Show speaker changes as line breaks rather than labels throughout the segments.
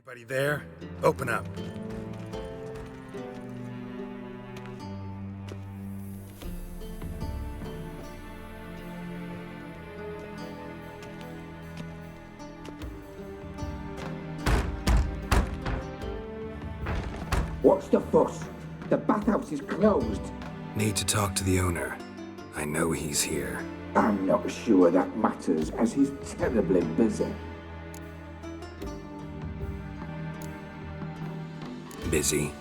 Anybody there? Open up.
What's the fuss? The bathhouse is closed.
Need to talk to the owner. I know he's here.
I'm not sure that matters, as he's terribly busy.
Busy?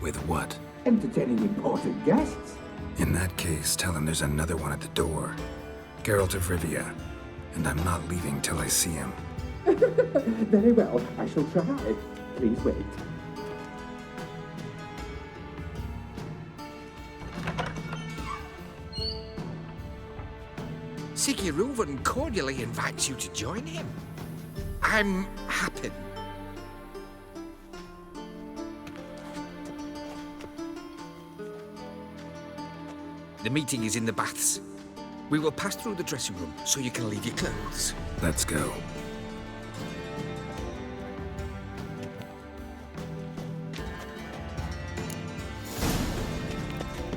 With what?
Entertaining important guests.
In that case, tell him there's another one at the door. Geralt of Rivia. And I'm not leaving till I see him.
Very well, I shall try. Please wait.
Siggy Reuven cordially invites you to join him. I'm happy. The meeting is in the baths. We will pass through the dressing room so you can leave your clothes.
Let's go.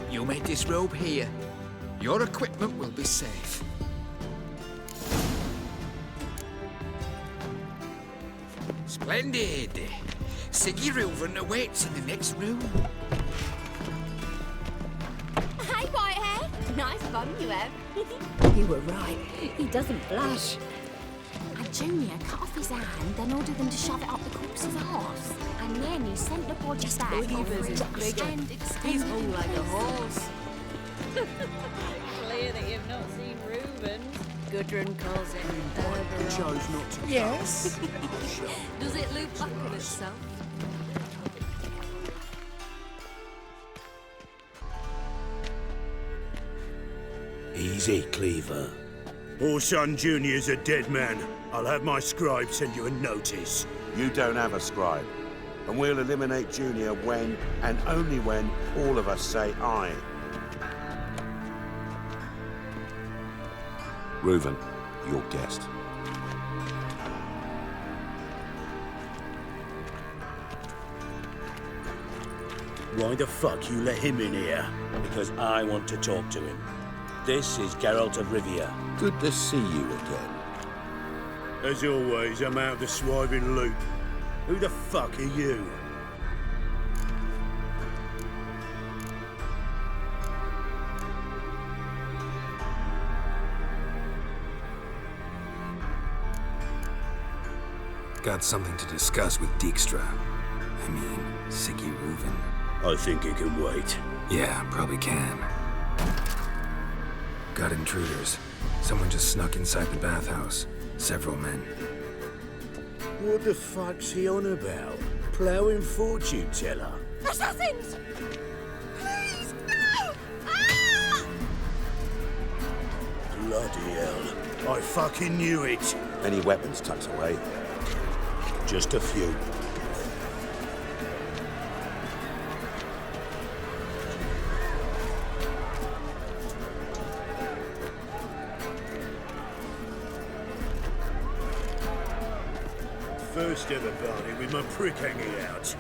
You may disrobe here. Your equipment will be safe. Splendid! Siggy Reuven awaits in the next room.
Hey, Whitehair. Nice bum you have.
You were right. He doesn't blush.
And Junior cut off his hand, then ordered them to shove it up the corpse's arse. And then he sent the body back over
He's
it
bigger.
and
He's
extended
hung like a
the
horse. Clear that you've not seen Reuben. Gudrun calls it Cerberus.
Chose not to.
Yes.
Does it loop back on itself?
Easy, Cleaver.
Orson Jr.'s a dead man. I'll have my scribe send you a notice.
You don't have a scribe. And we'll eliminate Junior when, and only when, all of us say aye.
Reuven, your guest.
Why the fuck you let him in here?
Because I want to talk to him. This is Geralt of Rivia.
Good to see you again.
As always, I'm out of the swiving loop. Who the fuck are you?
Got something to discuss with Dijkstra. I mean, Siggy Reuven.
I think it can wait.
Yeah, probably can. Got intruders. Someone just snuck inside the bathhouse. Several men.
What the fuck's he on about? Ploughing fortune teller?
Assassins! Please, no! Ah!
Bloody hell. I fucking knew it.
Any weapons tucked away?
Just a few. First ever party with my prick hanging out.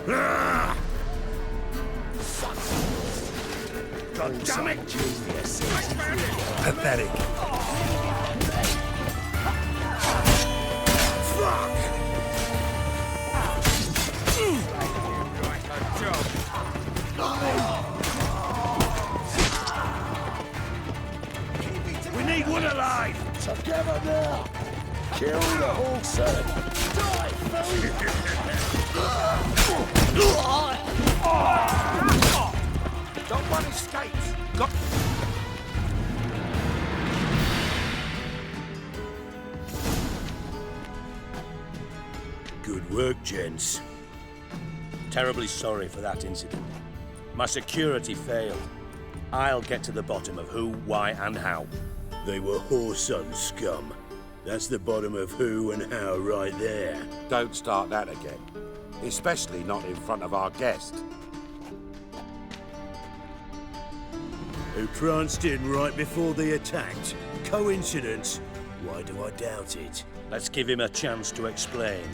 Ah! God damn it!
Pathetic.
Fuck! We need one alive!
Together now! Kill the whole set!
Don't one escapes. Got...
Good work, gents.
Terribly sorry for that incident. My security failed. I'll get to the bottom of who, why, and how.
They were whoreson scum. That's the bottom of who and how right there.
Don't start that again. Especially not in front of our guest.
Who pranced in right before they attacked. Coincidence? Why do I doubt it?
Let's give him a chance to explain.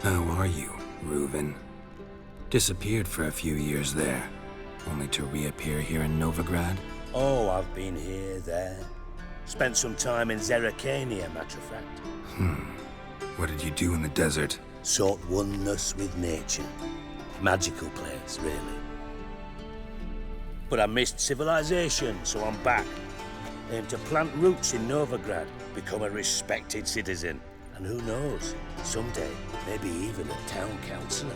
How are you, Reuven? Disappeared for a few years there, only to reappear here in Novigrad?
Oh, I've been here, there. Spent some time in Zerrikania, matter of fact.
What did you do in the desert?
Sought oneness with nature. Magical place, really. But I missed civilization, so I'm back. Aim to plant roots in Novigrad, become a respected citizen. And who knows, someday, maybe even a town councillor.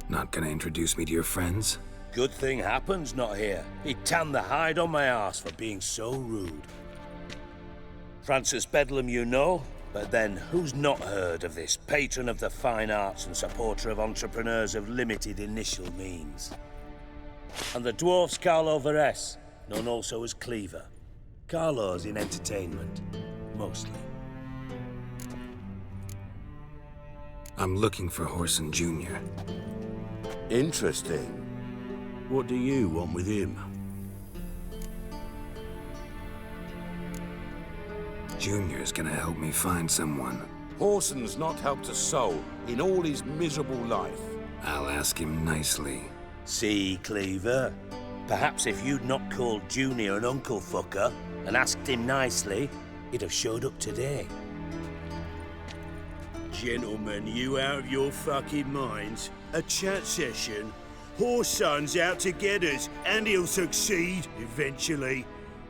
Not gonna introduce me to your friends?
Good thing Happen's not here. He'd tan the hide on my arse for being so rude. Francis Bedlam you know, but then who's not heard of this patron of the fine arts and supporter of entrepreneurs of limited initial means? And the dwarf's Carlo Veres, known also as Cleaver. Carlo's in entertainment, mostly.
I'm looking for Horson Jr.
Interesting. What do you want with him?
Junior's gonna help me find someone.
Horson's not helped a soul in all his miserable life.
I'll ask him nicely.
See, Cleaver? Perhaps if you'd not called Junior an uncle fucker and asked him nicely, he'd have showed up today.
Gentlemen, you out of your fucking minds? A chat session? Horson's out to get us, and he'll succeed eventually.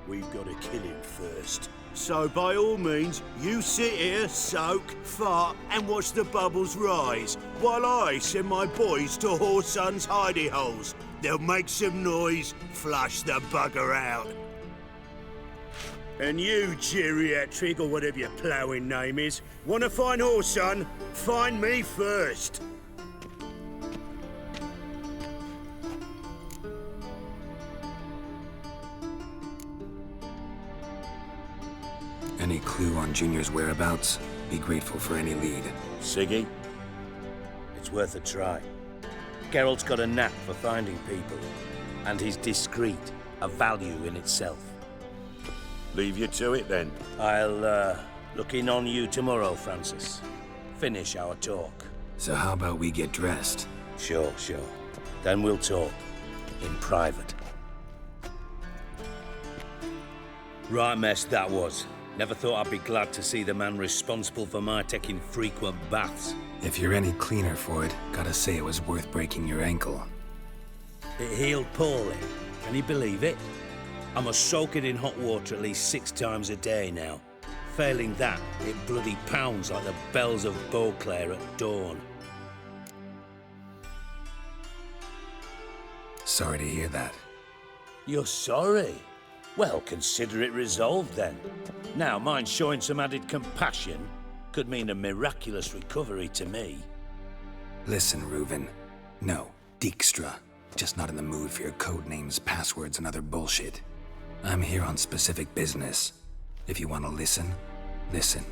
We've got to kill him first. So by all means, you sit here, soak, fart, and watch the bubbles rise, while I send my boys to Horson's hidey holes. They'll make some noise, flush the bugger out. And you, geriatric, or whatever your ploughing name is, want to find Horson? Find me first.
Any clue on Junior's whereabouts? Be grateful for any lead.
Siggy? It's worth a try. Geralt's got a knack for finding people, and he's discreet, a value in itself.
Leave you to it then.
I'll, look in on you tomorrow, Francis. Finish our talk.
So how about we get dressed?
Sure. Then we'll talk. In private. Right mess that was. Never thought I'd be glad to see the man responsible for my taking frequent baths.
If you're any cleaner for it, gotta say it was worth breaking your ankle.
It healed poorly. Can you believe it? I must soak it in hot water at least 6 times a day now. Failing that, it bloody pounds like the bells of Beauclair at dawn.
Sorry to hear that.
You're sorry? Well, consider it resolved then. Now, mind showing some added compassion could mean a miraculous recovery to me.
Listen, Reuven. No, Dijkstra. Just not in the mood for your code names, passwords, and other bullshit. I'm here on specific business. If you want to listen, listen.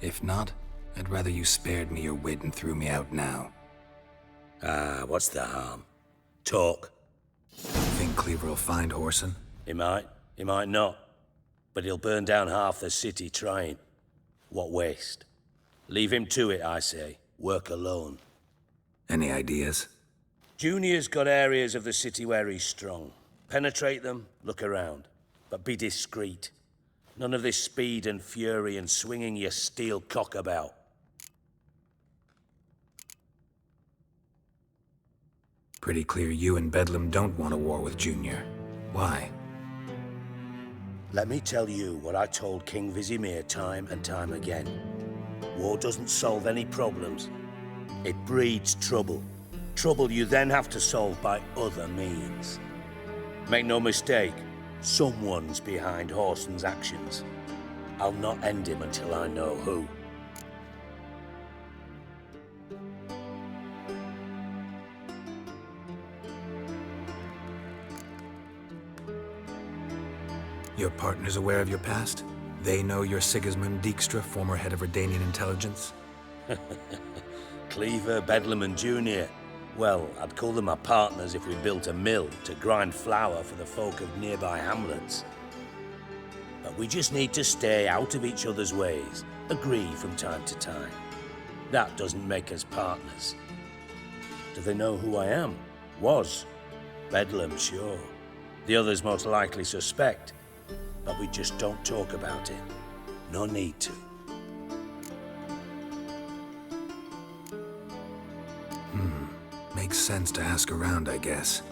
If not, I'd rather you spared me your wit and threw me out now.
What's the harm? Talk.
Think Cleaver will find Horson?
He might not. But he'll burn down half the city trying. What waste? Leave him to it, I say. Work alone.
Any ideas?
Junior's got areas of the city where he's strong. Penetrate them, look around. But be discreet. None of this speed and fury and swinging your steel cock about.
Pretty clear you and Bedlam don't want a war with Junior. Why?
Let me tell you what I told King Vizimir time and time again. War doesn't solve any problems. It breeds trouble. Trouble you then have to solve by other means. Make no mistake, someone's behind Horson's actions. I'll not end him until I know who.
Your partner's aware of your past? They know you're Sigismund Dijkstra, former head of Redanian intelligence?
Cleaver, Bedlam and Junior. Well, I'd call them my partners if we built a mill to grind flour for the folk of nearby hamlets. But we just need to stay out of each other's ways, agree from time to time. That doesn't make us partners. Do they know who I am? Was. Bedlam, sure. The others most likely suspect, but we just don't talk about it. No need to.
Makes sense to ask around, I guess.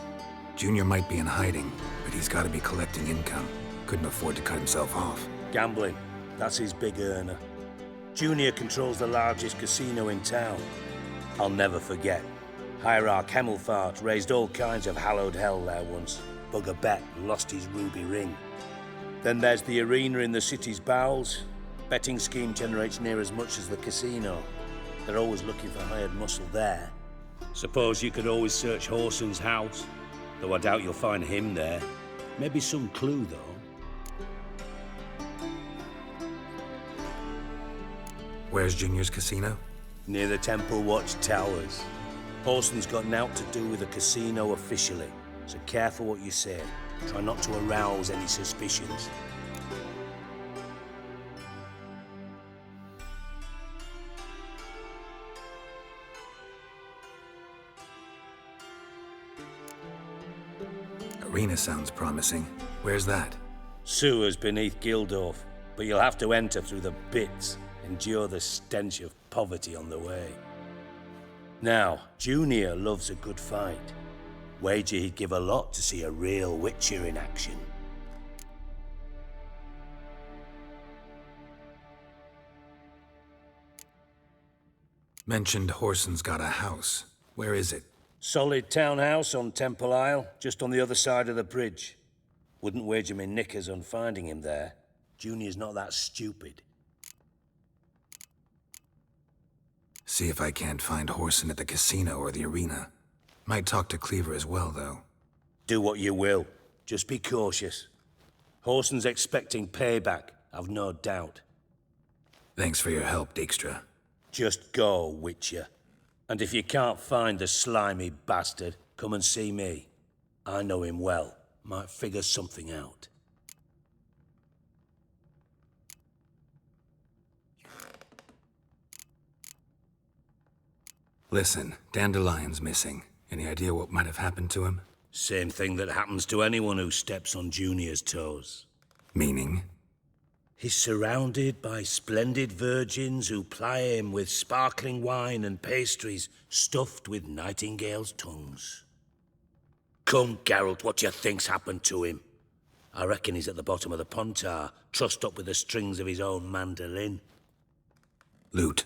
Junior might be in hiding, but he's got to be collecting income. Couldn't afford to cut himself off.
Gambling. That's his big earner. Junior controls the largest casino in town. I'll never forget. Hierarch Hemmelfart raised all kinds of hallowed hell there once. Bugger bet and lost his ruby ring. Then there's the arena in the city's bowels. Betting scheme generates near as much as the casino. They're always looking for hired muscle there. Suppose you could always search Horson's house, though I doubt you'll find him there. Maybe some clue, though.
Where's Junior's casino?
Near the Temple Watch Towers. Horson's got naught to do with the casino officially, so careful what you say. Try not to arouse any suspicions.
Arena sounds promising. Where's that?
Sewers beneath Gildorf, but you'll have to enter through the pits, endure the stench of poverty on the way. Now, Junior loves a good fight. Wager he'd give a lot to see a real Witcher in action.
Mentioned Horson's got a house. Where is it?
Solid townhouse on Temple Isle, just on the other side of the bridge. Wouldn't wager me knickers on finding him there. Junior's not that stupid.
See if I can't find Horson at the casino or the arena. Might talk to Cleaver as well, though.
Do what you will. Just be cautious. Horson's expecting payback, I've no doubt.
Thanks for your help, Dijkstra.
Just go, Witcher. And if you can't find the slimy bastard, come and see me. I know him well. Might figure something out.
Listen, Dandelion's missing. Any idea what might have happened to him?
Same thing that happens to anyone who steps on Junior's toes.
Meaning?
He's surrounded by splendid virgins who ply him with sparkling wine and pastries stuffed with nightingales' tongues. Come, Geralt, what do you think's happened to him? I reckon he's at the bottom of the Pontar, trussed up with the strings of his own mandolin.
Loot.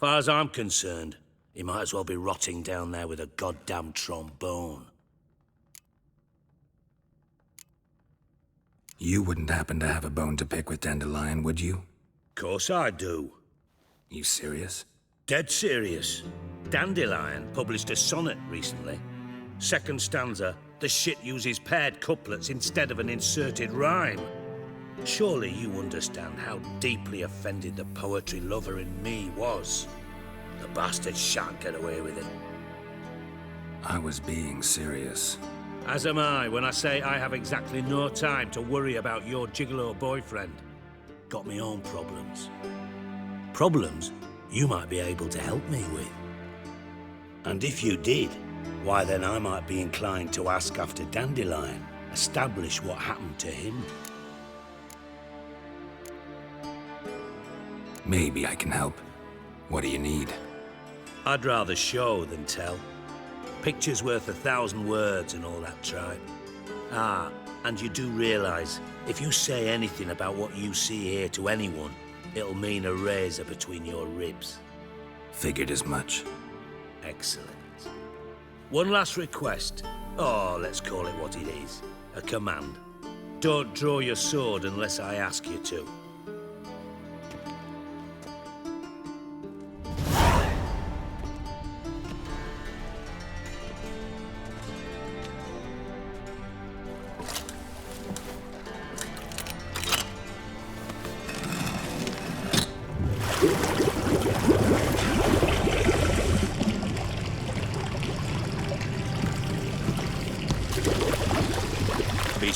Far as I'm concerned, he might as well be rotting down there with a goddamn trombone.
You wouldn't happen to have a bone to pick with Dandelion, would you?
Course I do.
You serious?
Dead serious. Dandelion published a sonnet recently. Second stanza, the shit uses paired couplets instead of an inserted rhyme. Surely you understand how deeply offended the poetry lover in me was. The bastard shan't get away with it.
I was being serious.
As am I when I say I have exactly no time to worry about your gigolo boyfriend. Got me own problems. Problems you might be able to help me with. And if you did, why then I might be inclined to ask after Dandelion, establish what happened to him.
Maybe I can help. What do you need?
I'd rather show than tell. Picture's worth 1,000 words and all that tripe. Ah, and you do realize, if you say anything about what you see here to anyone, it'll mean a razor between your ribs.
Figured as much.
Excellent. One last request. Oh, let's call it what it is. A command. Don't draw your sword unless I ask you to.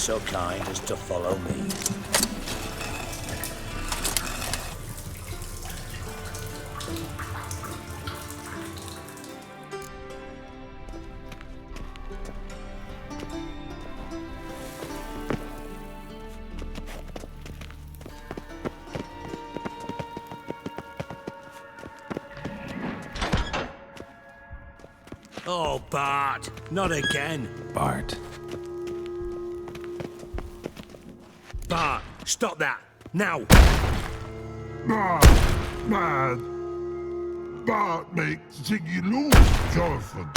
so kind as to follow me.
Oh, Bart, not again.
Bart.
Bart, stop that, now.
Bad. Bart make Ziggy lose, Jonathan.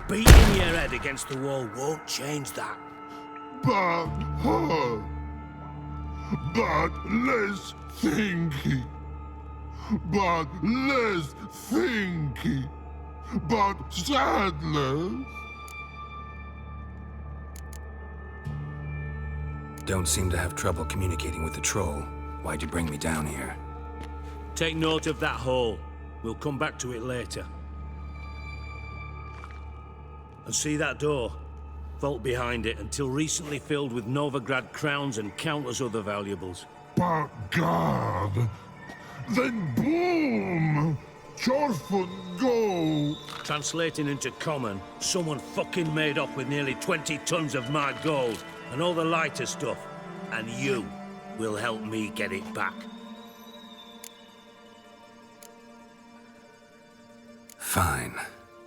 Beating your head against the wall won't change that.
Bad hurt. Bad less thinky. Bad less thinky. Bad sadness.
Don't seem to have trouble communicating with the troll. Why'd you bring me down here?
Take note of that hole. We'll come back to it later. And see that door? Vault behind it, until recently filled with Novigrad crowns and countless other valuables.
But God. Then boom! Chorfun go!
Translating into common, someone fucking made off with nearly 20 tons of my gold and all the lighter stuff. And you will help me get it back.
Fine.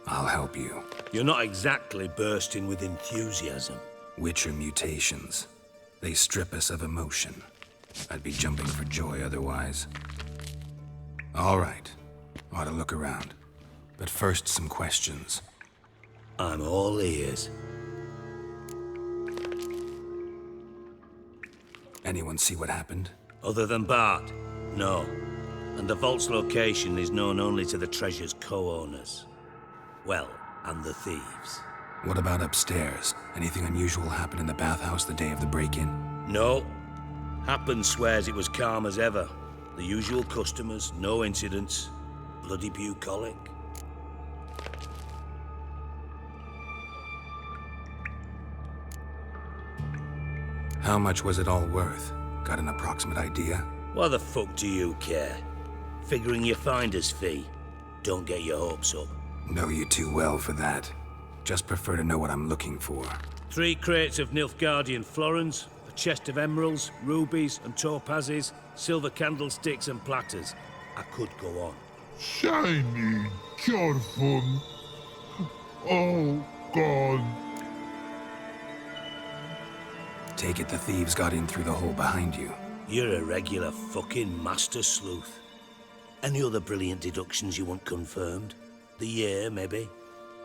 I'll help you.
You're not exactly bursting with enthusiasm.
Witcher mutations. They strip us of emotion. I'd be jumping for joy otherwise. All right. Ought to look around. But first, some questions.
I'm all ears.
Anyone see what happened?
Other than Bart? No. And the vault's location is known only to the treasure's co-owners. Well, and the thieves.
What about upstairs? Anything unusual happen in the bathhouse the day of the break-in?
No. Happen swears it was calm as ever. The usual customers, no incidents. Bloody bucolic.
How much was it all worth? Got an approximate idea?
Why the fuck do you care? Figuring your finder's fee. Don't get your hopes up.
Know you too well for that. Just prefer to know what I'm looking for.
3 crates of Nilfgaardian florins, a chest of emeralds, rubies and topazes, silver candlesticks and platters. I could go on.
Shiny Chorfun. Oh, God.
Take it the thieves got in through the hole behind you.
You're a regular fucking master sleuth. Any other brilliant deductions you want confirmed? The year, maybe?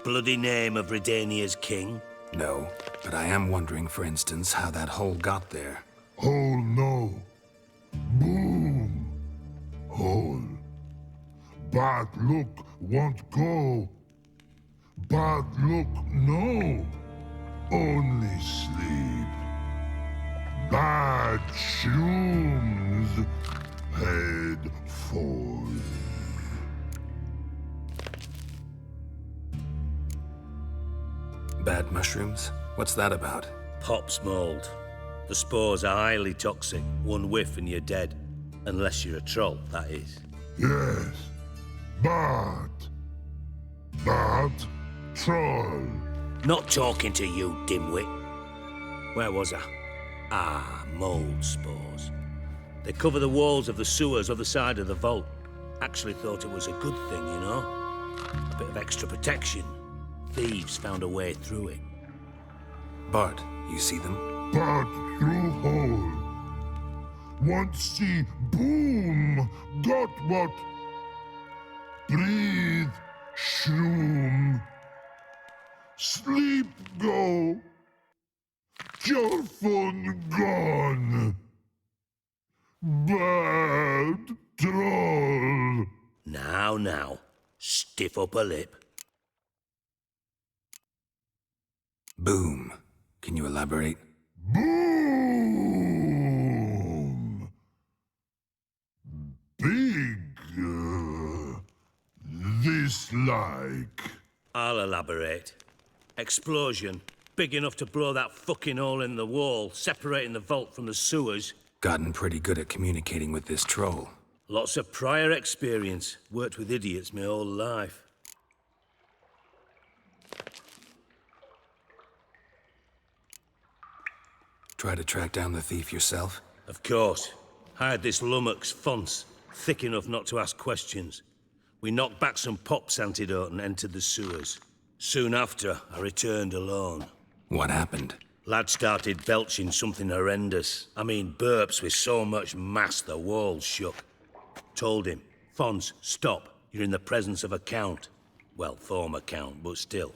Bloody name of Redania's king?
No, but I am wondering, for instance, how that hole got there.
Hole no. Boom. Hole. Bad look won't go. Bad look no. Only sleep. Bad shrooms. Head fall.
Bad mushrooms? What's that about?
Pop's mold. The spores are highly toxic. One whiff and you're dead. Unless you're a troll, that is.
Yes. Bad. Bad troll.
Not talking to you, dimwit. Where was I? Ah, mold spores. They cover the walls of the sewers other side of the vault. Actually thought it was a good thing, you know? A bit of extra protection. Thieves found a way through it.
Bart, you see them?
Bad through hole. Want see boom. Got what? Breathe. Shroom. Sleep go. Your phone gone. Bad troll.
Now. Stiff upper lip.
Boom. Can you elaborate?
Boom. Big. This like.
I'll elaborate. Explosion. Big enough to blow that fucking hole in the wall, separating the vault from the sewers.
Gotten pretty good at communicating with this troll.
Lots of prior experience. Worked with idiots my whole life.
Try to track down the thief yourself?
Of course. Hired this lummox, Fons, thick enough not to ask questions. We knocked back some pops antidote and entered the sewers. Soon after, I returned alone.
What happened?
Lad started belching something horrendous. I mean, burps with so much mass the walls shook. Told him, Fons, stop. You're in the presence of a count. Well, former count, but still.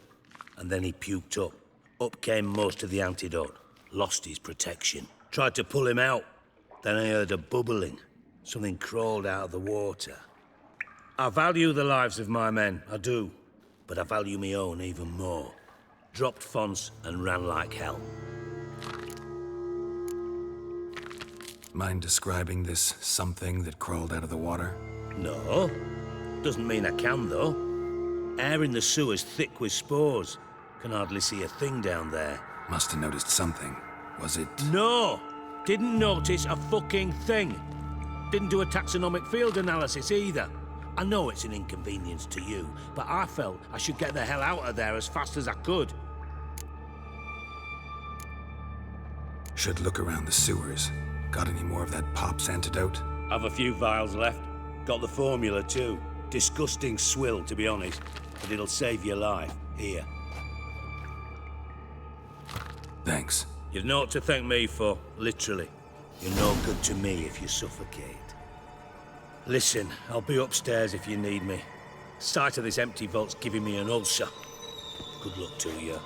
And then he puked up. Up came most of the antidote. Lost his protection. Tried to pull him out. Then I heard a bubbling. Something crawled out of the water. I value the lives of my men, I do. But I value my own even more. Dropped Fons and ran like hell.
Mind describing this something that crawled out of the water?
No. Doesn't mean I can, though. Air in the sewer's thick with spores. Can hardly see a thing down there.
Must have noticed something. Was it...
No! Didn't notice a fucking thing. Didn't do a taxonomic field analysis either. I know it's an inconvenience to you, but I felt I should get the hell out of there as fast as I could.
Should look around the sewers. Got any more of that Pop's antidote?
I've a few vials left. Got the formula too. Disgusting swill, to be honest. But it'll save your life. Here.
Thanks.
You've naught to thank me for, literally. You're no good to me if you suffocate. Listen, I'll be upstairs if you need me. Sight of this empty vault's giving me an ulcer. Good luck to you.